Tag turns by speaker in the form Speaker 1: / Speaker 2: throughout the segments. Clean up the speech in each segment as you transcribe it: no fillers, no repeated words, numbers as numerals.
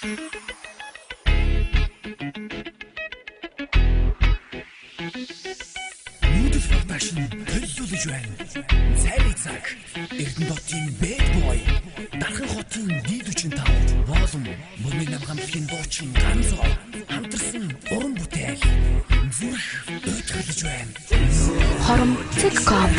Speaker 1: Нүүдэл продакшн төлөвлөж байна. Цайны цаг. Эрдэнэтийн Bad Boy. Дархан хотын D45. Волум. Мөрний намхамлагын дуучин Ганцоо. Хамтарсан уран бүтээл. Зүрх өтгөлж байна.
Speaker 2: Хоромцгcom.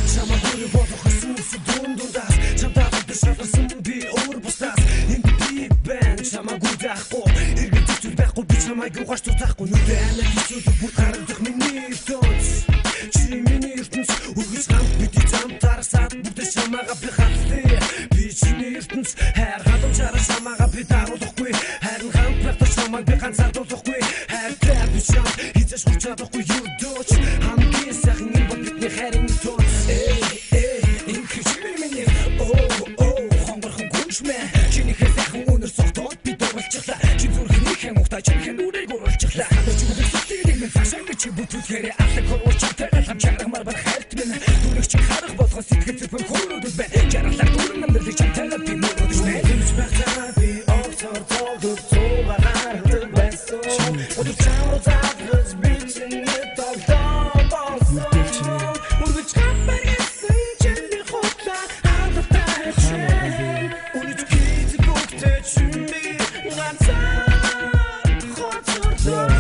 Speaker 1: Чамаагүй болох сүнс дундаас. Чамдаа дэшафсан би өөр бусдаас. Энд би бэн чамаагүй дахгүй. Иргэн зүр байхгүй би чамаагүй гаш тутахгүй. Нүдэ анаа хийсүүд бүр гарах миний тонц. Чи миний ертөнц үргэлж хамт бид замтарсаад бүгд чамаага би хатлаа. Би чиний ертөнц хайр хадамжаар чамаага би даруулахгүй. Харин хамт байх чамааг би ганцаардуулахгүй. Хайртай би чам хийж сурч чадахгүй юу дооч. Хамгийн сайхан юм бол бидний хайрын тонц. Энэ хичээл миний хонгорхон гүншмэ. Чиний хайрхан өнөр согтоод би дурлчихлаа. Чи зүрхний хэн ухтаа чиний нүрийг уруулчихлаа. Чи бүтүүлгээрээ алаг хуурчтай хамчаармаар бар хайрт минь дүрэг чи харах болгоо сэтгэл зүйн хөрөөдөд байна. Жаргалаар дүрэн амьдралыг чамтайгаа би мөрөдөж байна. Тэвч багтаа би октор тоогд цуугаар хатдаг байсан. Өдөр чамруу заавал бичнэ тогтоо болсон. Үргэлж хапарсан чиний хотла хандтай хэвшээ. Үнэт гид бүгдээ чимээ ганцаа хоцордоо.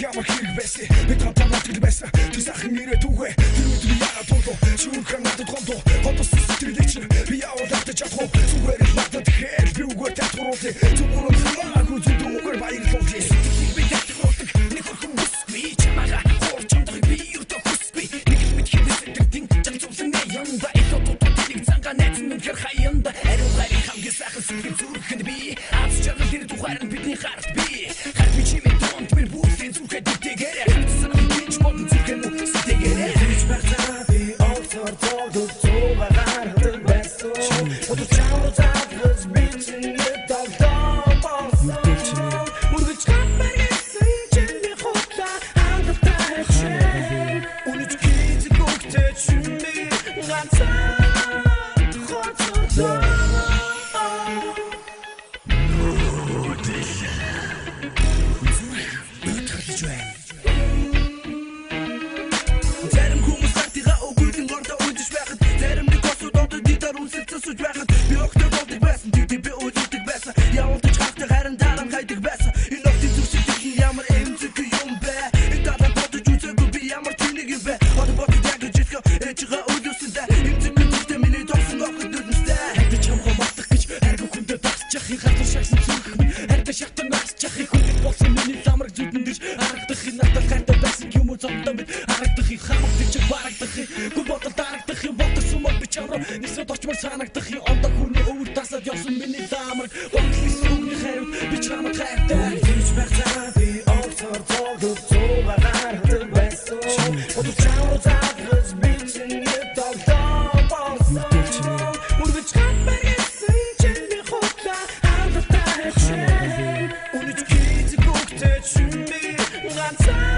Speaker 1: Ямар хэрэг байсан би томтомот байсан ти сайхан ирээд үгүй тэр яагаад дуулуу шүүхэн надад гомдоо хотос сэтгэлээч би яваад чадах зүгээр надад хэл би үгүй татваруудыг зүгээр хамаагүй зүгээр баярлуулъя би татваруудыг нэг хөрхөн бүсгүй чамаага хуурчамдаг би юутаа бүсгүй нэг мэд хэвсдэг дин чамцуулсан янда итотот тийг цанга нэцэн хэр хаянда ариугай хамгийн сайхан сэтгэл зүрхэнд би аз жаргал тэр тухайн бидний харт би хатми чимээ тонт би бүсийн зүрхэд дэгэрэ санаа бич модон зүрхэн сэтэгэрэ бич багтаа би октор тоогд цуугаар хатдаг байсан өдөр чамруу заавал бичнэ тогтоо болсон үргэлж хапарсан чиний хотла хандтай хэвшээ үнэт гид бүгдээ чимээ ганцаа хоцордоо. Зарим хүмүүс хатига өгүүлэн гордо үдэж байхад зарим нэг осуудод дидar үнсэлцэн сууж байхад би өгтөг болдог байсан би үзүүлдэг байсан явуулдаг хавтаг харин дараа хайдаг байсан энэ октын зүрхсэлтийн ямар эмзэг юм бэ энэ дараа бодож үзээгүй би ямар тэнэг юм бэ одоо бодож яг жишээ ээжига үлээсэндээ эмзэг гэдэг миний дорсон огт дүрмстэй хайд чамгаа мартах гэж хайрг хүндээ тасчих их хатар шагсан зүрх минь хайд шахтан насчих их хүнд болсон миний ламраг зүдэн дэж харагдах энэ надад хайртай байсан юм уу зовдоо мэд харагдах их хамаг гэж барагдах гүн бодол дарагдах юм бодох сумаг би чамруу нисэд очмор санагдах юм ондоо хүрний өвөр тасаад явсан миний ламраг бодлис үгний хайрууд би чамд хайртай гэж багтаа би октор тоогд цуугаар хатдаг байсан өдөр чамруу заавал бичнэ тогтоо болсон үргэлж хапарсан чиний хотла хандтай хэвшээ үнэт гид бүгдээ чимээ ганцаа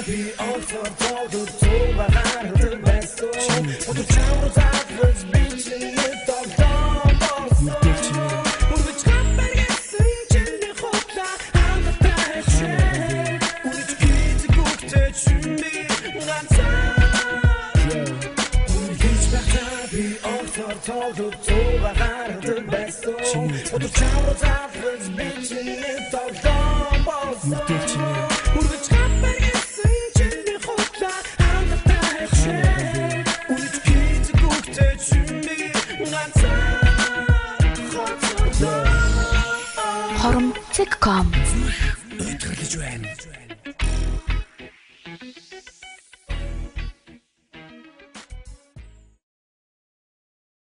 Speaker 1: би октор тоогд цуугаар хатдаг байсан өдөр чамруу заавал бичнэ тогтоо болсон үргэлж хапарсан чиний хотла хандтай хэвшээ үнэт гид бүгдээ чимээ ганцаа би октор тоогд цуугаар хатдаг байсан өдөр чамруу заавал бичнэ тогтоо болсон үргэлж хапарсан чиний хотла хандтай хэвшээ үнэт гид бүгдээ чимээ ганцаа хоцордоо.
Speaker 2: Хоромцгcom.
Speaker 1: Өтгөлж байна.